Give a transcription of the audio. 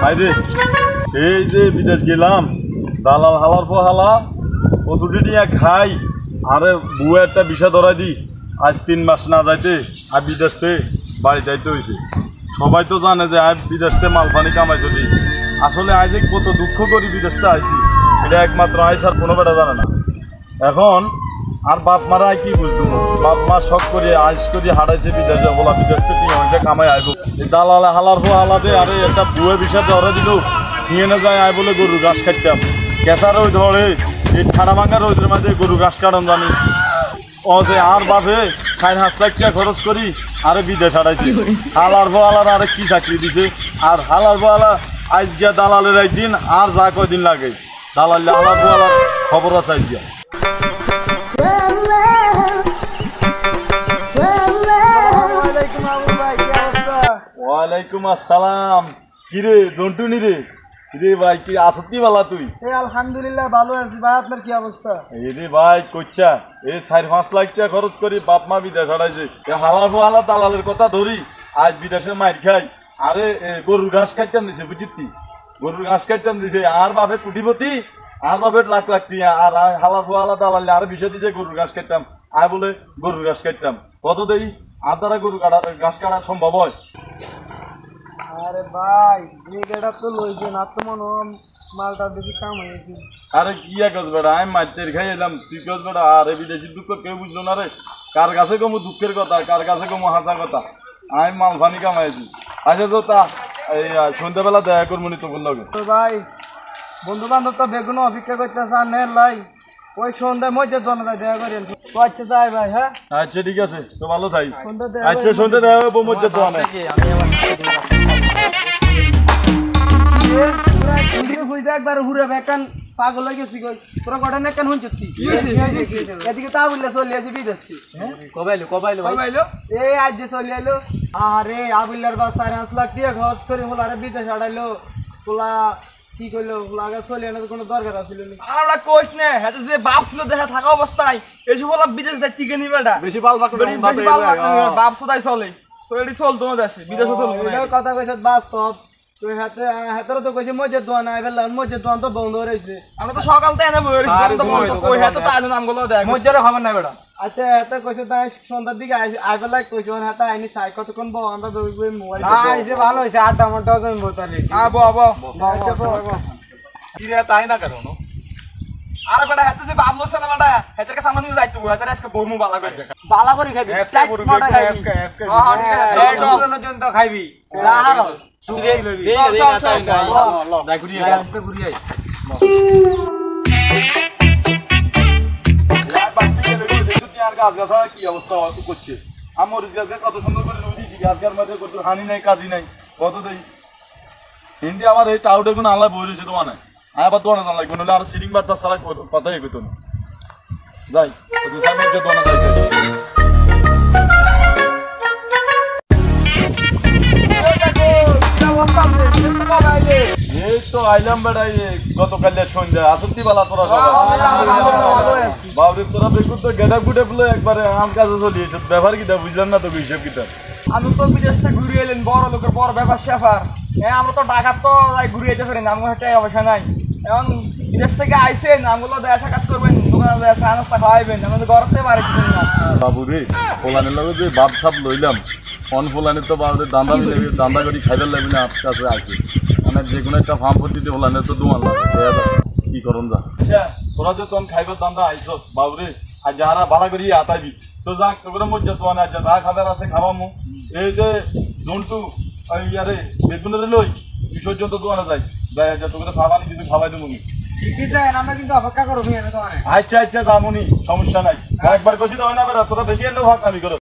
আরে এই যে বিদেশ গেলাম দালাল হালার পর হালা কতটি নিয়ে খাই আরে বুয়ে একটা বিষয় ধরাই দি আজ 3 মাস না যাইতে আর বিদেশতে বাড়ি যাইতে হয়েছে। সবাই তো জানে যে আজ বিদেশতে মালপানি কামাই চলেছি। আসলে আজ কত দুঃখ করি বিদেশতে আইছি এটা একমাত্র আইস আর কোনো বেটা জানে না। এখন আর বাপ মারা কি বুঝতো বাপ মা শখ করে আইস করে হারাইছে বিদেশে বলা বিদেশ থেকে কামাই আইব দালালে হালার পর হালাতে আরে একটা বুয়ে বিষয় ধরে দিল নিয়ে না যায় আয় বলে গরু ঘাস কাটতাম কেঁচা রোদ ধরে এই ঠাড়া ভাঙা রোদের মাঝে গরু ঘাস কাটন জানি ও যে আর বাপে 5.5 লাখ টাকা খরচ করি আরে বিদেশ হারাইছে। হালার বহালার আরে কি চাকরি দিছে আর হালার বহালা আজ গিয়া দালালের একদিন আর যা কয়দিন লাগে দালাল হালার বহালার খবর আছে আজ গিয়া। ওয়ালাইকুম আসসালাম। কিরে জন্টু নি রে রে ভাই কি আসতি বালা তুই? আলহামদুলিল্লাহ ভালো আছি ভাই, আপনার কি অবস্থা? এই রে ভাই কইছা এই 4-5 লাখ টাকা খরচ করি বাপ মা বিদেশ হারাইছে হালার বহালা দালালের কথা ধরি আজ বিদেশে মাইর খাই আরে গরুর ঘাস কাটতাম দিছে বুঝিতি গরুর ঘাস কাটতাম দিছে আর বাপে কুটিপতি আর বাপের লাখ লাখ টিয়া আর হালার বহালা দালালে আর বিষয় দিছে গরুর ঘাস কাটতাম আয় বলে গরুর ঘাস কাটতাম কত দেই আর দ্বারা গরু ঘাস কাটা সম্ভব হয়? আরে ভাই এটা তো লইছেন আর তো মনে মালটা বেশি কাম হয়েছে। আরে কি কস বেড়া আমি মাইতের খাই এলাম তুই কস বেড়া আরে বিদেশি দুঃখ কেউ বুঝলো না রে কার কাছে কমু দুঃখের কথা কার কাছে কমু হাসা কথা আমি মাল ফানি কামাইছি। আচ্ছা তো তা এই সন্ধ্যাবেলা দেখা করবো নি তোর লগে। তো ভাই বন্ধু বান্ধব তো বেগুন অপেক্ষা করতেছে আর নেন লাই ওই সন্ধ্যায় মসজিদ বানা যায় দেখা করেন তো আচ্ছা যাই ভাই। হ্যাঁ আচ্ছা ঠিক আছে তো ভালো থাইস। আচ্ছা সন্ধ্যা দেখা হবে মসজিদ বানা একবার ঘুরে বেকান পাগল হয়ে গেছি তোরা কটা নেকান হুন চুক্তি এদিকে তা বললে চলে আসি বিদেশ কবাইলো এই আজ যে চলে এলো আরে আবিল্লার বা 4.5 লাখ দিয়ে খরচ করে হলো আরে বিদেশ হারাইলো তোলা কি করলো লাগা চলে এনে কোনো দরকার আছিল না আর ওরা কইস না হাতে যে বাপ ছিল দেখা থাকা অবস্থায় এই বলা বিদেশ যাই টিকে নিবেটা বেশি বাল বাক বাপ সদাই চলে তো এডি চলতো না দেশে বিদেশে চলতো না কথা কইছ বাস্তব তুই হাতে হাতের তো কইছে মসজিদ দোয়া না এবার মসজিদ দোয়া তো বন্ধ রইছে আমরা তো সকাল থেকে এনে বই রইছি তো বন্ধ কই হাতে তো আইলো নামগুলো দেখ মসজিদের খবর নাই বেটা। আচ্ছা হাতে কইছে তাই সন্ধ্যার দিকে আইবেলা কইছে হাতে আইনি সাই কতক্ষণ বউ আমরা বই মোবাইল আইছে ভালো হইছে আড্ডা মন্টা তো বোতালি আবো আচ্ছা কি রে তাই না কেন আরে বেটা হাতে যে বাপ লছ না বেটা হাতের কে সামনে যাইতো হাতের আজকে বরমু বালা করে খাবি এসকা গরু এসকা হ্যাঁ ঠিক আছে চল জন্য খাইবি লাহার কি অবস্থা করছে আমার কত সুন্দর করে দিয়েছি গাছ মধ্যে কত হানি নাই কাজী নাই কত দেই হিন্দি আমার এই টাউটে কোনো আল্লাহ বই রয়েছে তোমার আবার দোয়ানা জানা লাগবে নাহলে আর সিটিং বার্তা সারা কথাই এগোতো না যাই দোয়ানা যাইছে এই তো আইলাম বেড়াই গতকালের সন্ধ্যা আসতি বেলা তোরা বাবরে তোরা দেখুন তো গেটা গুটে বলে একবারে আম কাজে চলিয়েছে ব্যবহার কিটা বুঝলাম না তো হিসেব কিটা আমি তো বিদেশ থেকে ঘুরে এলেন বড় লোকের বড় ব্যাপার স্যাপার আমরা তো ঢাকার তো ঘুরে যেতে পারি না আমার টাকা পয়সা নাই এখন বিদেশ থেকে আইসেন আমগুলো দেয়া সাক্ষাৎ করবেন দোকানে দেয়া চা নাস্তা খাওয়াইবেন আমাদের ঘরতে পারে কিছু না বাবু রে পোলানের লগে যে বাপ সাপ লইলাম অন পোলানের তো বাবুরে দান্দা করি খাইবার লাগবে না আপনার কাছে আইসি মানে যে কোনো একটা ফার্ম ভর্তিতে পোলানের তো দোয়ান লাগে কি করুন যা আচ্ছা তোরা যে তখন খাইবার দান্দা আইসো বাবুরে আর যারা ভাড়া করি আতাইবি তো যাক তোকে মধ্যে তো আনে যা খাবার আছে খাওয়ামু এই যে জন্টু ইয়ারে বেগুনের লই বিসর্জন তো দোয়ানে যাইস তোকে সাবান কিছু খাওয়াই দেবো আমরা কিন্তু অপেক্ষা করবো আচ্ছা আচ্ছা যামুনি সমস্যা নাই একবার কষি তো হয় না বেড়া তোরা বেশি এলেও ভাগ আমি করো